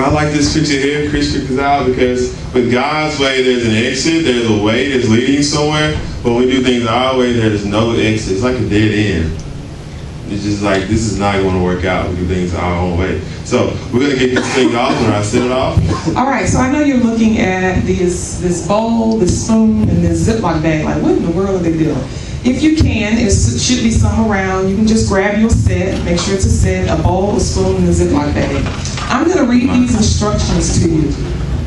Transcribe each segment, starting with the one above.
I like this picture here, Chris picked this out, because with God's way, there's an exit, there's a way that's leading somewhere, but when we do things our way, there's no exit. It's like a dead end. It's just like, this is not going to work out. We do things our own way. So we're going to get this thing off when I set it off. All right, so I know you're looking at this bowl, this spoon, and this Ziploc bag. Like, what in the world are they doing? If you can, it should be some around. You can just grab your set, make sure it's a set, a bowl, a spoon, and a Ziploc bag. I'm going to read these instructions to you.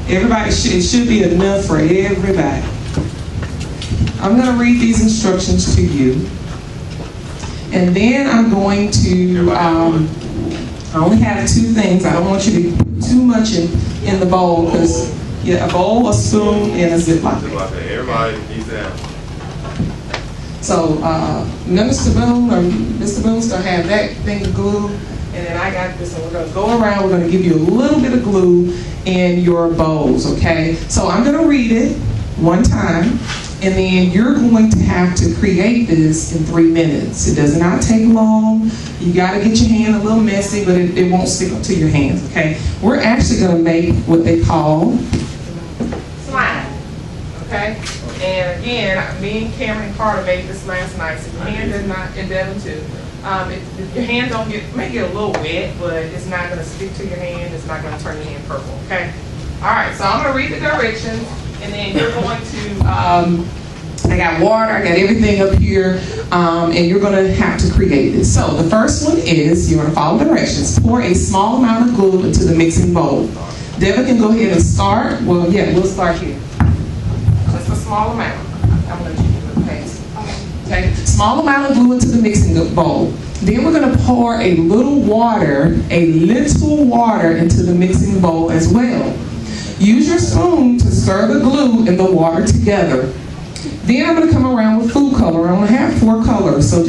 Everybody, it should be enough for everybody. I'm going to read these instructions to you. And then I'm going to, I only have two things. I don't want you to put too much in the bowl, because a bowl, a spoon, and a Ziploc bag. Everybody needs that. So Mr. Boone's going to have that thing of glue, and then I got this, and we're going to go around. We're going to give you a little bit of glue in your bowls, okay? So I'm going to read it one time, and then you're going to have to create this in 3 minutes. It does not take long. You got to get your hand a little messy, but it won't stick to your hands, okay? We're actually going to make what they call slime, okay? And again, me and Cameron and Carter made this last night, so your hand does not, and Devin too. Your hand may get a little wet, but it's not going to stick to your hand. It's not going to turn your hand purple, okay? All right, so I'm going to read the directions, and then you're going to, I got water, I got everything up here, and you're going to have to create this. So the first one is, you're going to follow directions. Pour a small amount of glue into the mixing bowl. Devin can go ahead and start. Well, yeah, we'll start here. Just a small amount. I'm going to let you do the paste. Okay, small amount of glue into the mixing bowl. Then we're going to pour a little water into the mixing bowl as well. Use your spoon to stir the glue and the water together. Then I'm going to come around with food color. I'm going to have 4 colors. So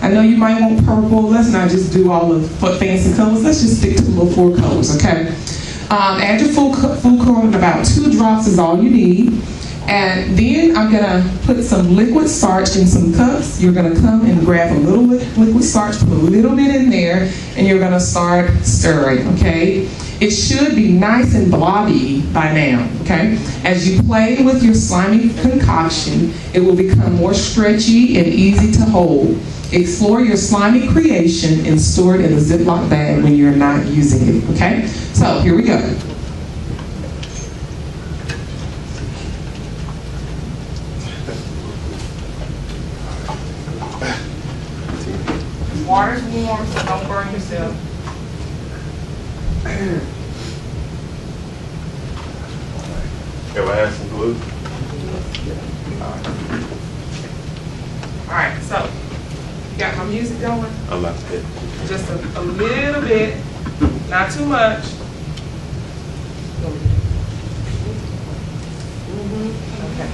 I know you might want purple. Let's not just do all the fancy colors. Let's just stick to the 4 colors, okay? Add your food color, and about 2 drops is all you need. And then I'm going to put some liquid starch in some cups. You're going to come and grab a little liquid starch, put a little bit in there, and you're going to start stirring, okay? It should be nice and blobby by now, okay? As you play with your slimy concoction, it will become more stretchy and easy to hold. Explore your slimy creation and store it in a Ziploc bag when you're not using it, okay? So here we go. Water's warm, so don't burn yourself. Everybody has some glue? Alright, so, you got my music going? I'm about to hit. Just a little bit, not too much. Okay.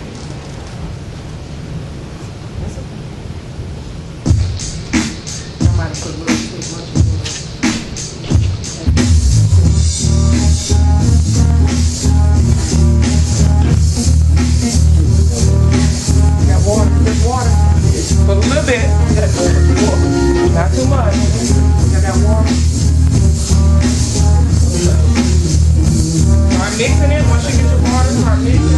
I might put a little too much in there. Got water, just water. But a little bit. Not too much. I got water. Start mixing it. Once you get your water, start mixing.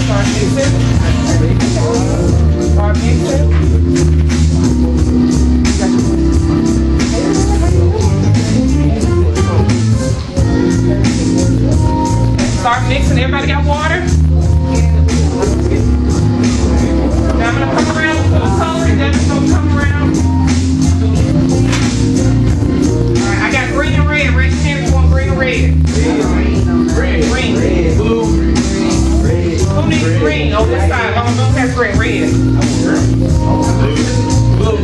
Start mixing. Start mixing. Start mixing. Everybody got water? Now I'm going to come around with food color, and then it's going to come around. Alright, I got green and red. Raise your hand if you want green or red. Green. Blue. Who needs green on this side? Oh, don't have green. Red. Blue.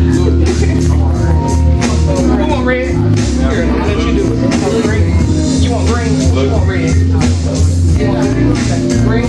Who want red? Here, I'll let you do it. You want green? You want red? You want red? You want green?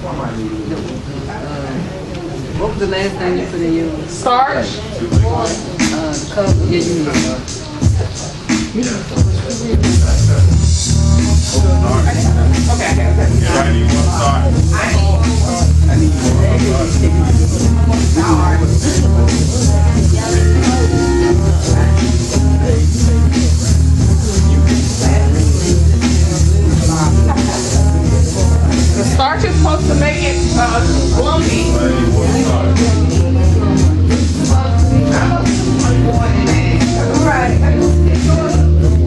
What was the last thing you put in your Starch. cup? Yeah, you need Okay, I have that. Yeah, I need more starch. The starch is supposed to make it lumpy. I need more starch.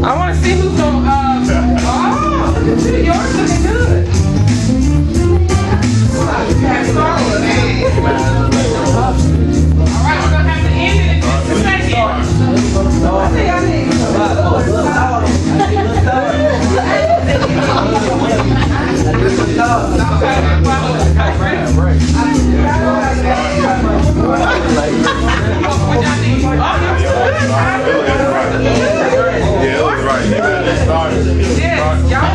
I want to see who's going to, yours looking good. All right, we're going to have to end it in just a Yeah, it was right. You got that started.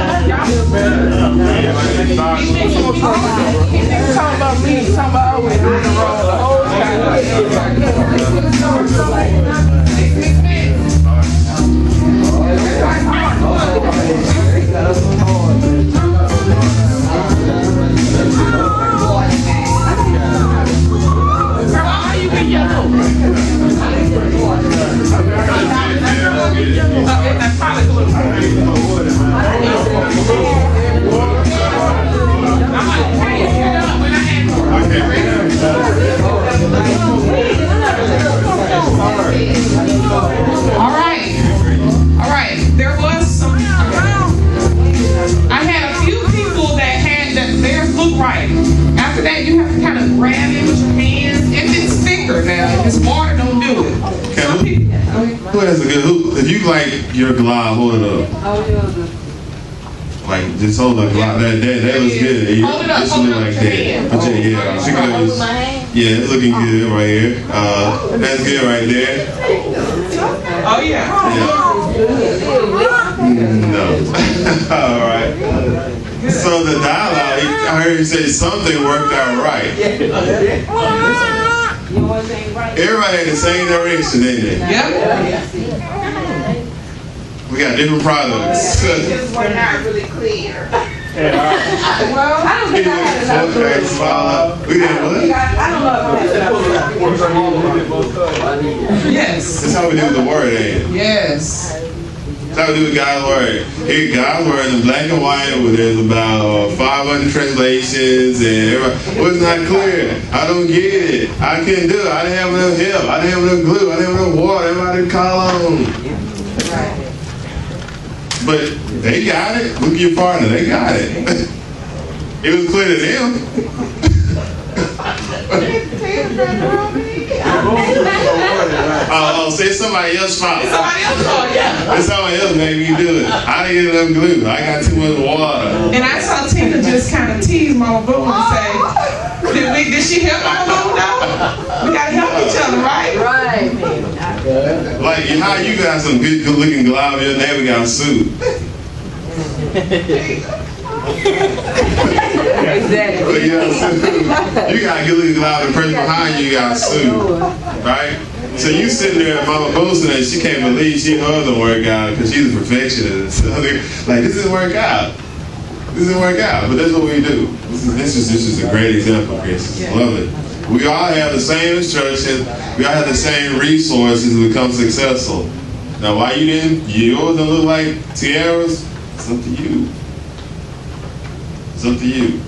He's talking about me, he's talking about always doing the wrong the whole how you get yellow? That's probably blue. I'm like, hey, you're done when I had All right. There was some. I had a few people that had that theirs look right. After that, you have to kind of grab it with your hands. If it's thicker now, if it's water, don't do it. Some people, Who has a good hoop? If you like your glove, hold it up. Like, just hold the glove. That looks good. Hold it up, Just hold it look up like with your that. hand. Yeah, she can use- yeah, it's looking good right here. That's good right there. oh yeah. No. All right. So the dialogue, I heard you say something worked out right. Everybody had the same direction, didn't they? Yep. We got different products. Just were not really clear. Well, I don't think I had enough Okay, smile. We did what? I don't know if I had enough. yes. That's how we do the word, ain't it? Yes. That's how we do the God's word. Here, God's word in black and white, where there's about 500 translations, and everybody, well, it's not clear. I don't get it. I couldn't do it. I didn't have enough help. I didn't have enough glue. I didn't have enough water. Everybody didn't call on. But they got it. Look at your partner. They got it. It was clear to them. Oh, say somebody else's fault. Somebody else called, yeah. It's somebody else made me do it. I didn't get enough glue. I got too much water. And I saw Tina just kind of tease Mama Boo and say, did she help Mama Boo? No. We gotta help each other, right? Right. Like how you got some good looking glove, your neighbor got sued. Exactly. You got a good looking glove, the person behind you got sued. Right? So you sitting there at Mama Boo's and she can't believe she doesn't work out because she's a perfectionist. Like, this didn't work out. This didn't work out. But that's what we do. This is a great example, Chris. Yeah. Love it. We all have the same instructions. We all have the same resources to become successful. Now, why yours don't look like Tiara's? It's up to you. It's up to you.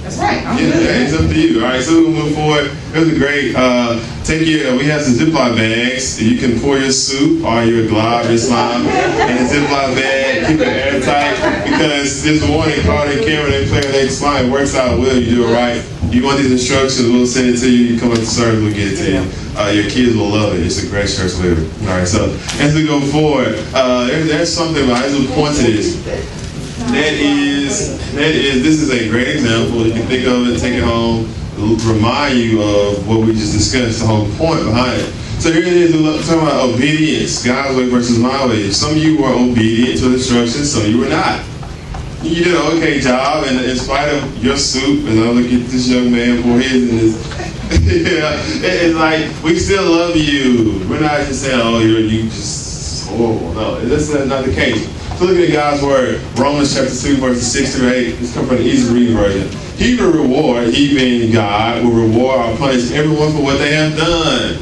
That's right. I'm Yeah, good. it's up to you. All right, so we'll move forward. It was a great. We have some Ziploc bags. You can pour your soup or your glob, your slime, in a Ziploc bag. Keep it airtight because this morning, Carter and Cameron, they play their slime. It works out well. You do it right. You want these instructions, we'll send it to you. You come up to service, we'll get it to you. Your kids will love it. It's a great church living. All right, so as we go forward, there's something about as we point to this. This is a great example. You can think of it, take it home, remind you of what we just discussed, the whole point behind it. So here it is, we're talking about obedience, God's way versus my way. Some of you were obedient to the instructions, some of you were not. You you did an okay job, and in spite of your soup, and I look at this young man for his and his, it's like, we still love you. We're not just saying, oh, you just horrible. No, that's not the case. So look at God's word, Romans chapter 2, verses 6 through 8. This comes from the easy read version. He will reward, he being God, will reward or punish everyone for what they have done.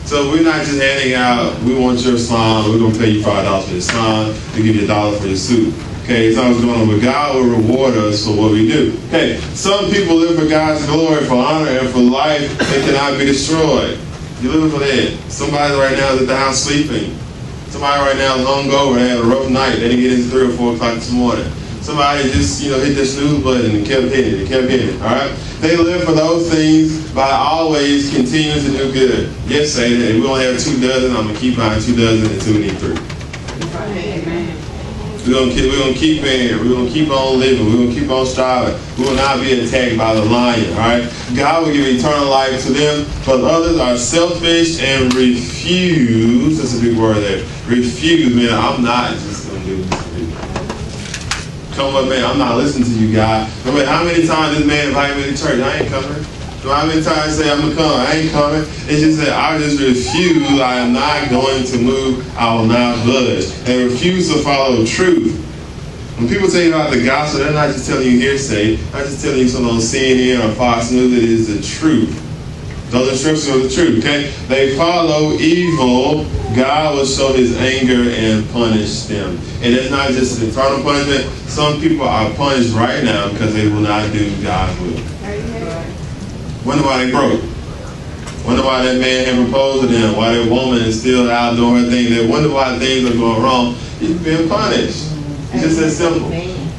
So we're not just handing out, we want your slime, we're going to pay you $5 for your slime, we give you $1 for your soup. Okay, it's always going on, but God will reward us for what we do. Okay, some people live for God's glory, for honor, and for life that cannot be destroyed. You're living for that. Somebody right now is at the house sleeping. Somebody right now is hungover, they had a rough night, they didn't get in 3 or 4 o'clock this morning. Somebody just, hit the snooze button and kept hitting it, all right? They live for those things by always continuing to do good. Yes, Satan, if we only have 2 dozen, I'm going to keep buying 2 dozen until we need 3. Amen. We're gonna keep in here. We're gonna keep on living. We're gonna keep on striving. We will not be attacked by the lion. All right. God will give eternal life to them, but others are selfish and refuse. That's a big word there. Refuse, man. I'm not just gonna do this. Come up, man. I'm not listening to you, God. No matter how many times this man invited me to church, I ain't coming. No matter how many times I say I'm gonna come, I ain't coming. It's just that I just refuse. I am not going to move. I will not budge. They refuse to follow truth. When people tell you about the gospel, they're not just telling you hearsay. They're not just telling you something on CNN or Fox News. It is the truth. Those instructions are the truth, okay? They follow evil. God will show his anger and punish them. And it's not just an eternal punishment. Some people are punished right now because they will not do God's will. Wonder why they broke. Wonder why that man had proposed to them. Why that woman is still out doing her thing. They wonder why things are going wrong. He's being punished. It's just that simple.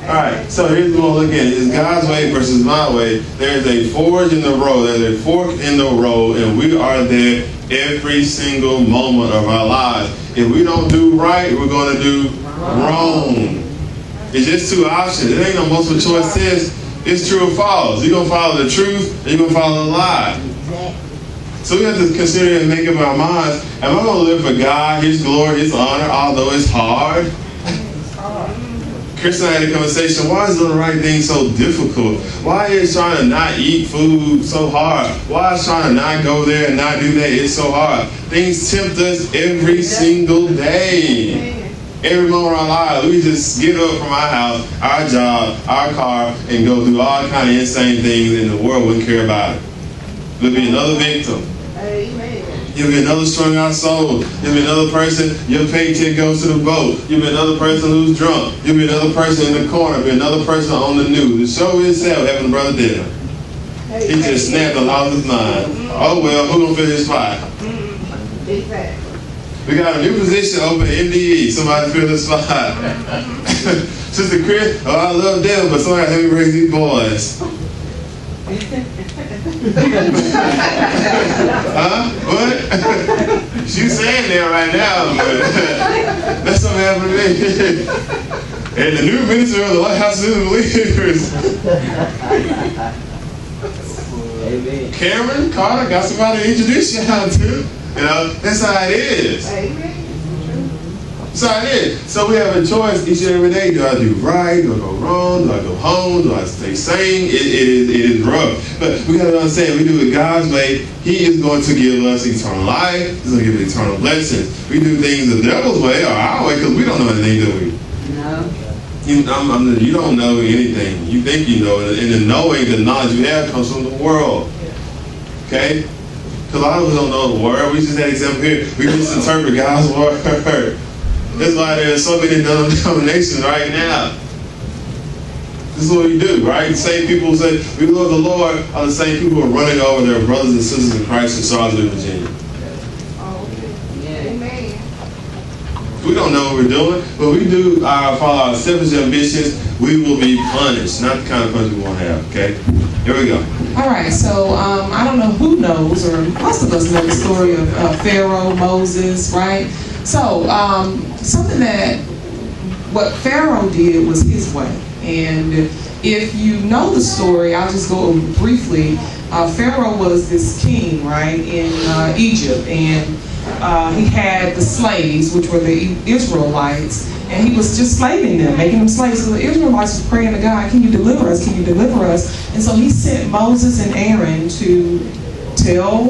All right, so here's what we'll look at. It's God's way versus my way. There's a forge in the road. There's a fork in the road, and we are there every single moment of our lives. If we don't do right, we're going to do wrong. It's just 2 options. It ain't no multiple choice test. It's true or false. You're going to follow the truth, or you're going to follow the lie. So we have to consider and make up our minds, am I going to live for God, his glory, his honor, although it's hard? Chris and I had a conversation, why is doing the right thing so difficult? Why is trying to not eat food so hard? Why is trying to not go there and not do that? It's so hard. Things tempt us every single day. Every moment of our lives, we just get up from our house, our job, our car, and go through all kind of insane things, and the world wouldn't care about it. We'll be another victim. You'll be another strung out soul. You'll be another person, your paycheck goes to the boat. You'll be another person who's drunk. You'll be another person in the corner. Be another person on the news. The show itself having a brother dinner. He just snapped and lost his mind. Oh well, who gonna fill his spot? Exactly. We got a new position open at MDE. Somebody fill the spot. Sister Chris, oh, I love them, but somebody help me raise these boys. Huh? What? She's saying that right now, but that's something happened to me. And the new minister of the Lighthouse is believers. Amen. Cameron, Carter, got somebody to introduce you out to. That's how it is. That's how it is. So we have a choice each and every day. Do I do right? Do I go wrong? Do I go home? Do I stay sane? It is rough. But we got to understand, we do it God's way. He is going to give us eternal life. He's going to give us eternal blessings. We do things the devil's way or our way because we don't know anything, do we? No. You don't know anything. You think you know it. And the knowing, the knowledge you have comes from the world. Okay? Because a lot of us don't know the word. We just had an example here. We misinterpret God's word. That's why there's so many denominations right now. This is what we do, right? The same people who say, we love the Lord, are the same people who are running over their brothers and sisters in Christ in Charlottesville, Virginia. We don't know what we're doing, but we do follow our selfish ambitions, we will be punished. Not the kind of punishment we want to have, okay? Here we go. All right, so I don't know who knows, or most of us know the story of Pharaoh, Moses, right? So something that what Pharaoh did was his way. And if you know the story, I'll just go over briefly. Pharaoh was this king, right, in Egypt, and he had the slaves, which were the Israelites, and he was just slaving them, making them slaves. So the Israelites were praying to God, can you deliver us? Can you deliver us? And so he sent Moses and Aaron to tell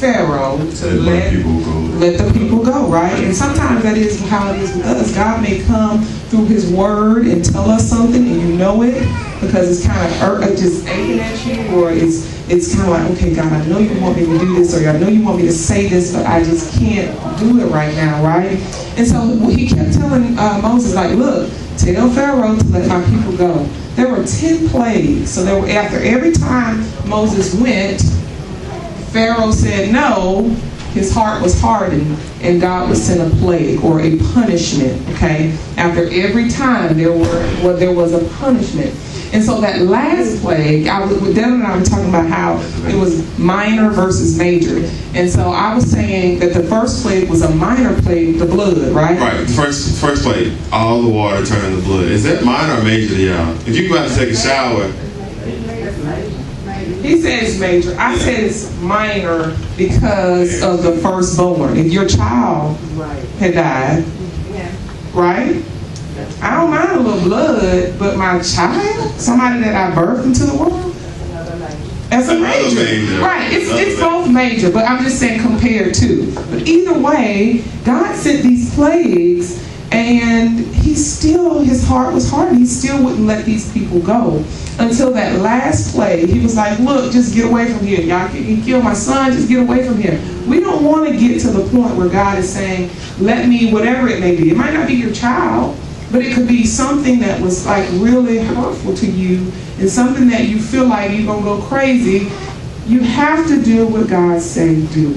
Pharaoh to let the people go, right? And sometimes that is how it is with us. God may come through his word and tell us something and you know it because it's kind of just aching at you, or it's kind of like, okay, God, I know you want me to do this, or I know you want me to say this, but I just can't do it right now, right? And so he kept telling Moses, like, look, tell Pharaoh to let my people go. There were 10 plagues. So there were, after every time Moses went, Pharaoh said no, his heart was hardened, and God would send a plague or a punishment, okay? After every time there was a punishment. And so that last plague, with Devin and I were talking about how it was minor versus major. And so I was saying that the first plague was a minor plague, the blood, right? Right, first plague, all the water turned into blood. Is that minor or major to y'all? If you go out to take a shower, he said it's major. I said it's minor because of the firstborn. If your child had died, right? I don't mind a little blood, but my child, somebody that I birthed into the world, that's a major. Right, it's both major, but I'm just saying compared to. But either way, God sent these plagues, and his heart was hardened. He still wouldn't let these people go until that last plague. He was like, look, just get away from here. Y'all can kill my son, just get away from here. We don't want to get to the point where God is saying, let me, whatever it may be. It might not be your child, but it could be something that was like really hurtful to you and something that you feel like you're going to go crazy. You have to do what God say do.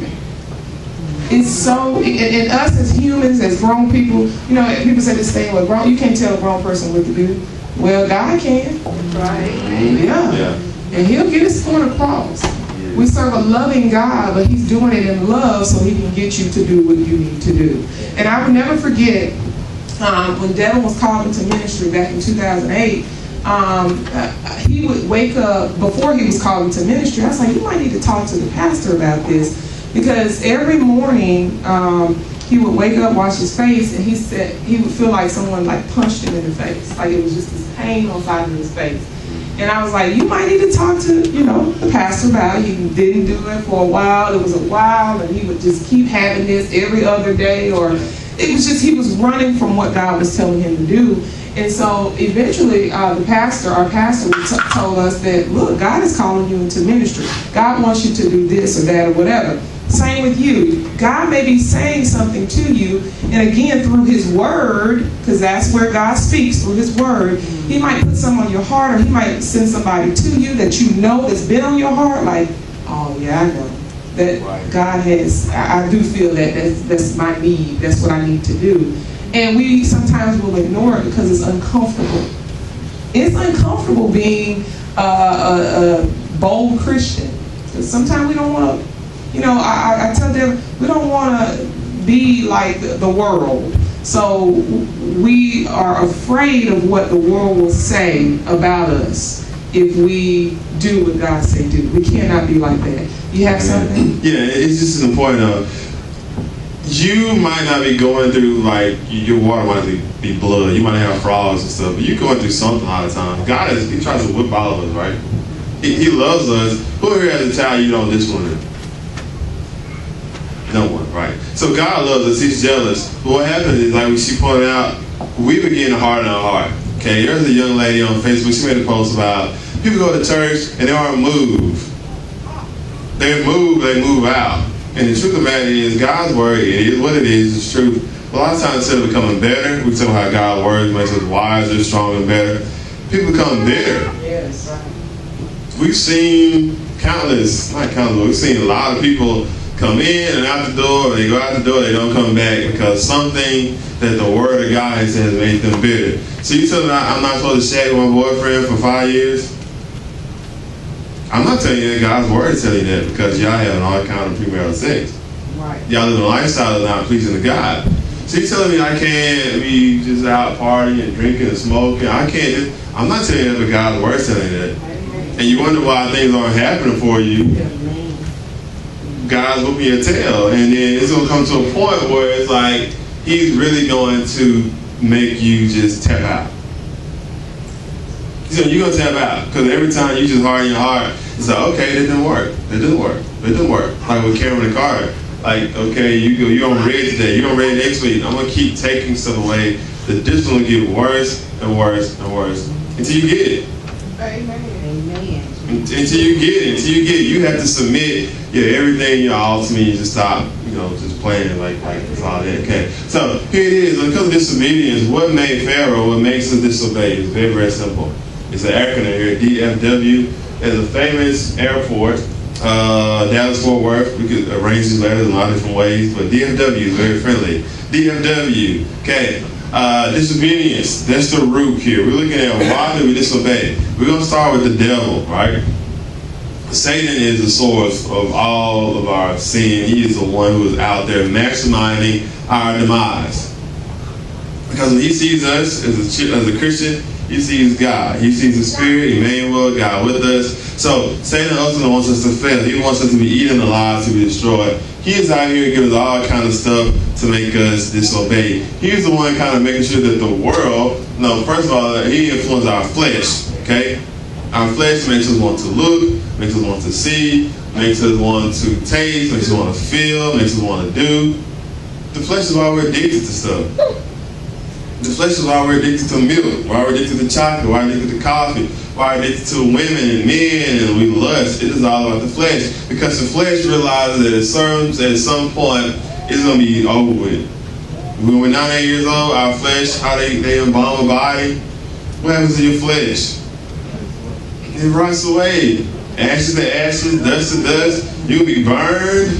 It's so, and us as humans, as grown people, you know, people say this thing, well, you can't tell a grown person what to do. Well, God can. Right. Yeah. And he'll get his point across. We serve a loving God, but he's doing it in love so he can get you to do what you need to do. And I will never forget when Devin was called into ministry back in 2008, he would wake up, before he was called into ministry, I was like, you might need to talk to the pastor about this. Because every morning, he would wake up, wash his face, and he said he would feel like someone like punched him in the face. Like it was just this pain on the side of his face. And I was like, you might need to talk to, the pastor about it. He didn't do it for a while. It was a while, and he would just keep having this every other day, or it was just, he was running from what God was telling him to do. And so eventually our pastor told us that, look, God is calling you into ministry. God wants you to do this or that or whatever. Same with you. God may be saying something to you, and again, through his word, because that's where God speaks, through his word, he might put something on your heart, or he might send somebody to you that you know that's been on your heart, like, oh yeah, I know that God has, I do feel that that's my need, that's what I need to do. And we sometimes will ignore it because it's uncomfortable. It's uncomfortable being a bold Christian. Because sometimes we don't want to, I tell them, we don't want to be like the world. So we are afraid of what the world will say about us if we do what God say do. We cannot be like that. You have something? Yeah, it's just as important. You might not be going through, like, your water might be blood. You might have frogs and stuff, but you're going through something all the time. God he tries to whip all of us, right? He loves us. Who here has a child you don't discipline? No one, right? So God loves us. He's jealous. But what happens is, like she pointed out, we were getting hard in our heart. Okay, there's a young lady on Facebook. She made a post about people go to church and they aren't moved. They move out. And the truth of the matter is, God's word, it is what it is, it's truth. A lot of times instead of becoming better, we talk about how God's word makes us wiser, stronger, and better. People become bitter. Yes. We've seen we've seen a lot of people come in and out the door, they go out the door, they don't come back because something that the word of God has made them bitter. So you tell me I'm not supposed to shag with my boyfriend for 5 years? I'm not telling you that. God's word is telling you that because y'all having all kind of premarital sex. Right. Y'all living a lifestyle that's not pleasing to God. So you telling me I can't be just out partying and drinking and smoking? I'm not telling you that, but God's word is telling you that. And you wonder why things aren't happening for you. God's whooping your tail. And then it's going to come to a point where it's like he's really going to make you just tap out. So you're gonna tap out because every time you just harden your heart, it's like, okay, that didn't work. It didn't work. It didn't work. Like with Cameron and Carter. Like, okay, you're on red today. You're on red next week. I'm gonna keep taking stuff away. The discipline will get worse and worse and worse until you get it. Amen. Until you get it, you have to submit everything, all to me, and just stop, just playing like it's all that. Okay. So here it is. When it comes to disobedience, what made Pharaoh, what makes us disobey is very, very simple. It's an acronym here, DFW. It's a famous airport, Dallas Fort Worth. We could arrange these letters in a lot of different ways, but DFW is very friendly. DFW, okay. Disobedience, that's the root here. We're looking at why do we disobey. We're going to start with the devil, right? Satan is the source of all of our sin. He is the one who is out there maximizing our demise. Because when he sees us as a Christian, he sees God. He sees the Spirit, Emmanuel, God with us. So Satan ultimately wants us to fail. He wants us to be eaten alive, to be destroyed. He is out here giving us all kind of stuff to make us disobey. He's the one kind of making sure that the world, first of all, he influences our flesh, okay? Our flesh makes us want to look, makes us want to see, makes us want to taste, makes us want to feel, makes us want to do. The flesh is why we're addicted to stuff. The flesh is why we're addicted to milk, why we're addicted to chocolate, why we're addicted to coffee, why we're addicted to women and men, and we lust. It is all about the flesh. Because the flesh realizes that at some point, it's going to be over with. When we're 9 years old, our flesh, how they embalm a body, what happens to your flesh? It rots away. Ashes to ashes, dust to dust. You'll be burned,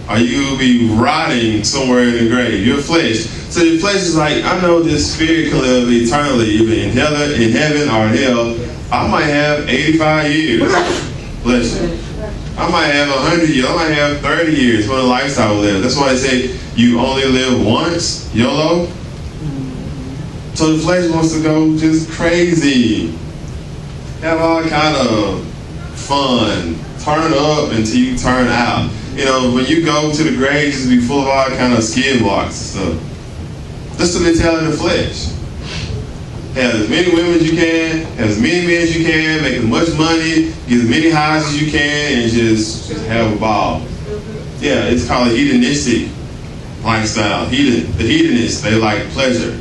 or you'll be rotting somewhere in the grave. Your flesh. So your flesh is like, I know this spirit can live eternally, either in heaven or in hell. I might have 85 years. Bless you. I might have 100 years. I might have 30 years for the lifestyle we live. That's why they say you only live once, YOLO. So the flesh wants to go just crazy. Have all kind of fun. Turn up until you turn out. When you go to the grave, just be full of all kind of skid marks and stuff. That's the mentality of the flesh. Have as many women as you can, have as many men as you can, make as much money, get as many highs as you can, and just have a ball. Yeah, it's called a hedonistic lifestyle. The hedonists, they like pleasure.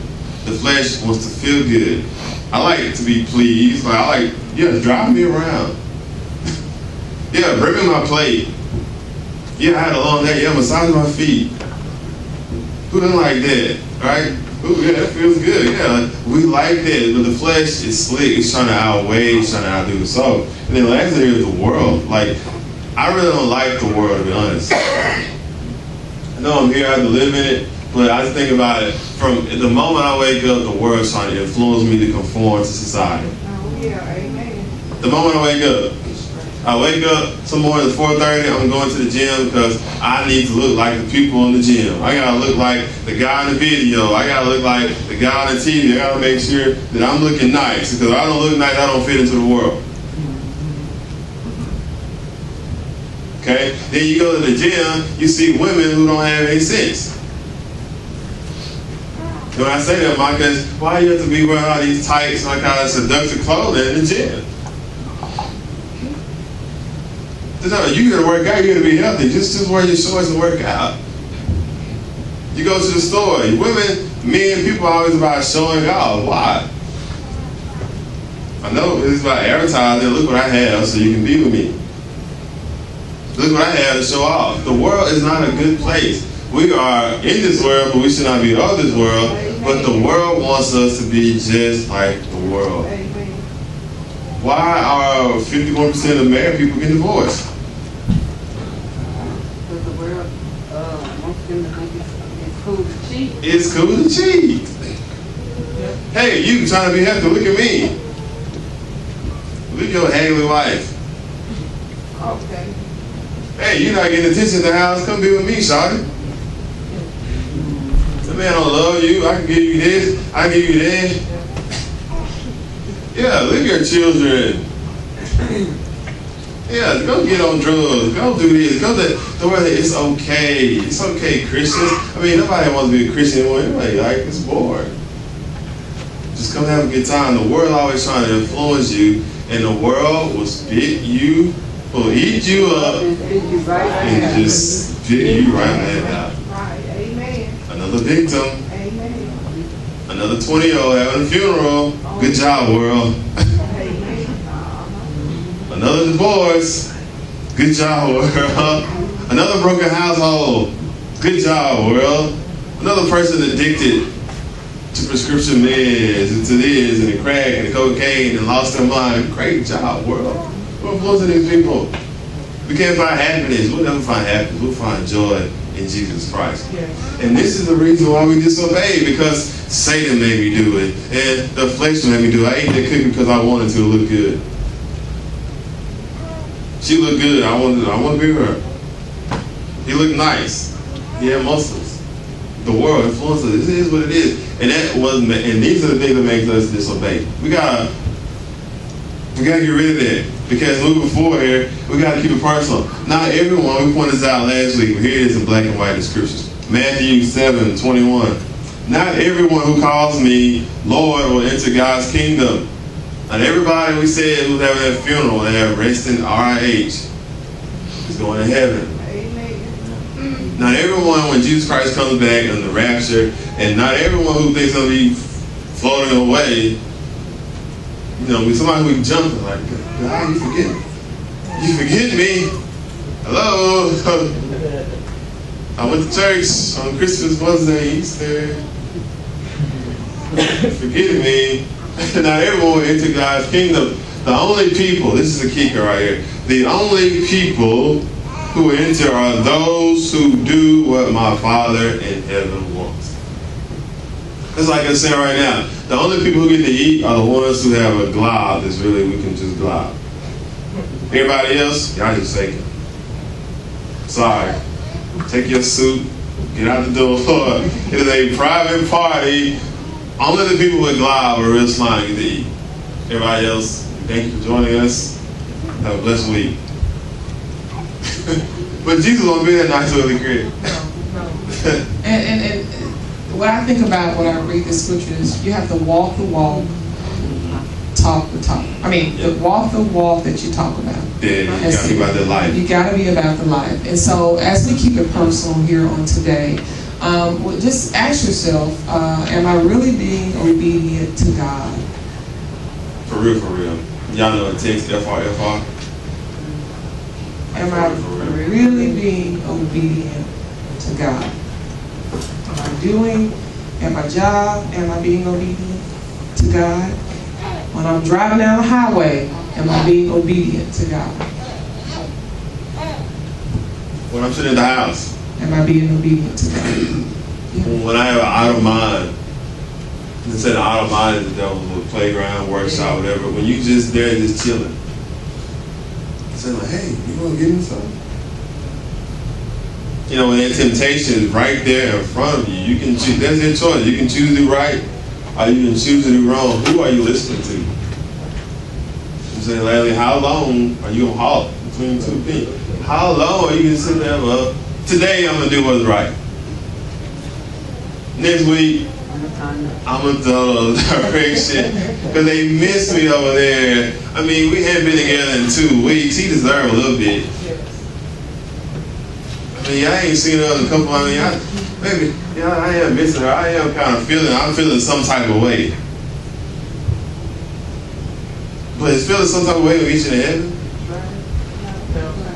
The flesh wants to feel good. I like to be pleased. Drive me around. Yeah, bring me my plate. Yeah, I had a long day. Yeah, massage my feet. Who doesn't like that, right? Ooh, yeah, that feels good. Yeah, we like that, but the flesh is slick. It's trying to outweigh. It's trying to outdo the soul. And then lastly, there's the world. I really don't like the world, to be honest. I know I'm here. I have to live in it, but I just think about it from the moment I wake up. The world's trying to influence me to conform to society. Oh, yeah, amen. The moment I wake up. I wake up some morning at 4:30, I'm going to the gym because I need to look like the people in the gym. I gotta look like the guy in the video. I gotta look like the guy on the TV. I gotta make sure that I'm looking nice, because if I don't look nice, I don't fit into the world. Okay? Then you go to the gym, you see women who don't have any sense. When I say that, because why do you have to be wearing all these tights and all kind of seductive clothing in the gym? You gotta work out, you gotta be healthy. Just wear your shorts and work out. You go to the store, women, men, people are always about showing off. Why? I know it's about advertising. Look what I have so you can be with me. Look what I have to show off. The world is not a good place. We are in this world, but we should not be of this world. But the world wants us to be just like the world. Why are 51% of married people getting divorced? Because the world wants them to think it's cool to cheat. It's cool to cheat. Hey, you trying to be healthy, look at me. Look at your ugly wife. Okay. Hey, you're not getting attention in the house, come be with me, shawty. The man don't love you, I can give you this, I can give you that. Yeah, look at your children. Yeah, go get on drugs. Go do this. Go to where it's okay. It's okay, Christians. I mean, nobody wants to be a Christian anyway. Like, it's bored. Just come have a good time. The world always trying to influence you, and the world will spit you, will eat you up, and just spit you right back out. Right. Amen. Another victim. Amen. Another 20-year-old having a funeral. Good job, world. Amen. Another divorce. Good job, world. Another broken household. Good job, world. Another person addicted to prescription meds and to this and the crack and the cocaine and lost their mind. Great job, world. We're influencing these people. We can't find happiness. We'll never find happiness. We'll find joy in Jesus Christ. Yes. And this is the reason why we disobey, because Satan made me do it. And the flesh made me do it. I ate that cookie because I wanted to look good. She looked good. I want to be with her. He looked nice. He had muscles. The world influences. This is what it is. And these are the things that make us disobey. We gotta get rid of that. Because moving forward here, we gotta keep it personal. Not everyone, we pointed this out last week, but here it is in black and white in the scriptures. Matthew 7:21. Not everyone who calls me Lord will enter God's kingdom. Not everybody we said who's having that funeral and have resting RIH is going to heaven. Amen. Not everyone, when Jesus Christ comes back in the rapture, and not everyone who thinks they'll be floating away, you know, with somebody who jumping like, God, you forget me. You forget me. Hello. I went to church on Christmas, Mother's Day, Easter. Forget me. Not everyone will enter God's kingdom. The only people, this is the kicker right here, the only people who enter are those who do what my Father in heaven wants. It's like I said right now, the only people who get to eat are the ones who have a glob that's really, we can just glob. Everybody else, y'all just take it. Sorry. Take your suit, get out the door. It is a private party. Only the people with glob are real slime get to eat. Everybody else, thank you for joining us. Have a blessed week. But Jesus won't be that nice with the crib. No. And what I think about when I read the scriptures, you have to walk the walk, talk the talk. I mean, walk the walk that you talk about. Yeah, you gotta be about the life. You gotta be about the life. And so, as we keep it personal here on today, just ask yourself, am I really being obedient to God? For real, for real. Y'all know it takes FR. Am I really being obedient to God? Am I doing at my job, am I being obedient to God? When I'm driving down the highway, am I being obedient to God? When I'm sitting in the house, am I being obedient to God? Yeah. When I have an idle mind, they said an idle mind is the devil's playground, workshop, whatever. When you just there just chilling, saying like, hey, you want to get me something? You know, when that temptation is right there in front of you, you can choose. That's your choice. You can choose to do right, or you can choose to do wrong. Who are you listening to? I'm saying, lately, how long are you gonna halt between two people? How long are you gonna sit there? Well, today I'm gonna do what's right. Next week, I'm gonna throw the direction because they miss me over there. I mean, we haven't been together in 2 weeks. He deserves a little bit. I mean, I ain't seen her in a couple. I mean, I am missing her. I am kind of I'm feeling some type of way. But it's feeling some type of way when we reach in heaven.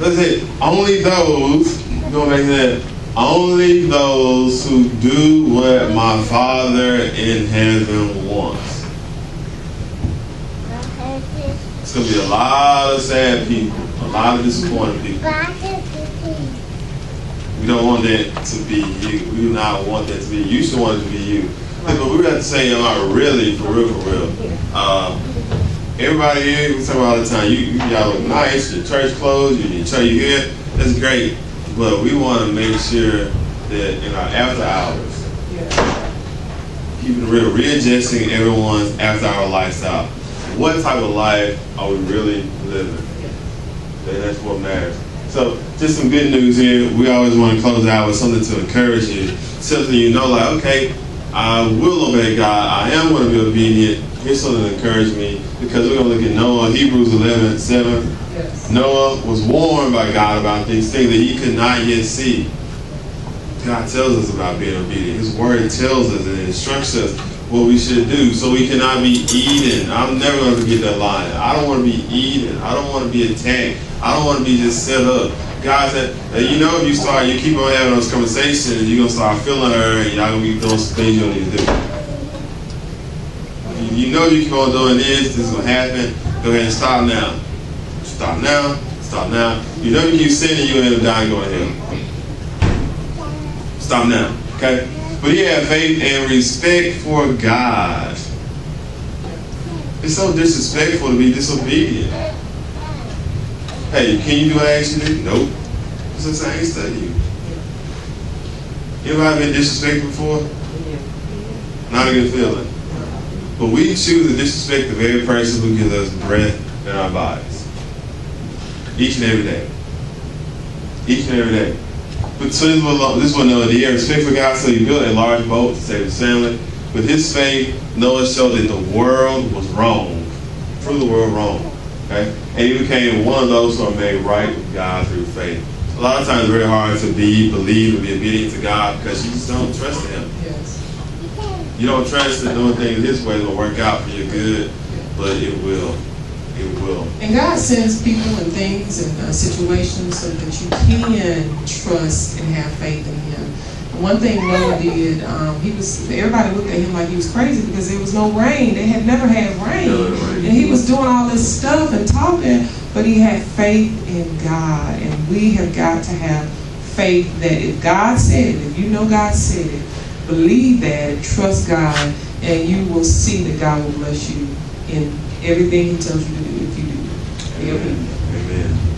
Let's say, only those, going back to that, only those who do what my Father in heaven wants. It's going to be a lot of sad people, a lot of disappointed people. We don't want that to be you. We do not want that to be you. You should want it to be you. But we have to say, am I really, for real, for real? Everybody here, we talk about all the time, y'all look nice, your church clothes, your church, you here, that's great. But we want to make sure that in our after hours, keeping it real, readjusting everyone's after hour lifestyle. What type of life are we really living? That's what matters. So, just some good news here. We always want to close out with something to encourage you. Something you know, like, okay, I will obey God. I am going to be obedient. Here's something to encourage me, because we're going to look at Noah, Hebrews 11:7. Yes. Noah was warned by God about these things that he could not yet see. God tells us about being obedient. His word tells us and instructs us what we should do, so we cannot be eaten. I'm never going to forget that line. I don't want to be eaten. I don't want to be attacked. I don't want to be just set up. God said, you know, if you keep on having those conversations, you're going to start feeling her, and y'all going to be doing some things you don't need to do. You know, you keep on doing this is going to happen. Go ahead and stop now. Stop now. Stop now. You know, you keep sinning, you end up dying going to hell. Stop now. Okay? But he had faith and respect for God. It's so disrespectful to be disobedient. Hey, can you do what I asked you to do? Nope. It's the same study. Anybody been disrespected before? Not a good feeling. But we choose to disrespect the very person who gives us breath in our bodies. Each and every day. Each and every day. But so this one Noah did. Respect for God, so he built a large boat to save his family. With his faith, Noah showed that the world was wrong. Proved the world wrong. Okay? And he became one of those who are made right with God through faith. A lot of times it's very hard to believe, and be obedient to God, because you just don't trust Him. Yes. You don't trust that doing things His way will work out for your good, but it will. It will. And God sends people and things and situations so that you can trust and have faith in Him. And one thing Noah did, everybody looked at him like he was crazy because there was no rain. They had never had rain. And he was doing all this stuff and talking, but he had faith in God. And we have got to have faith that if God said it, if you know God said it, believe that, trust God, and you will see that God will bless you in everything He tells you to do if you do. Amen. Amen.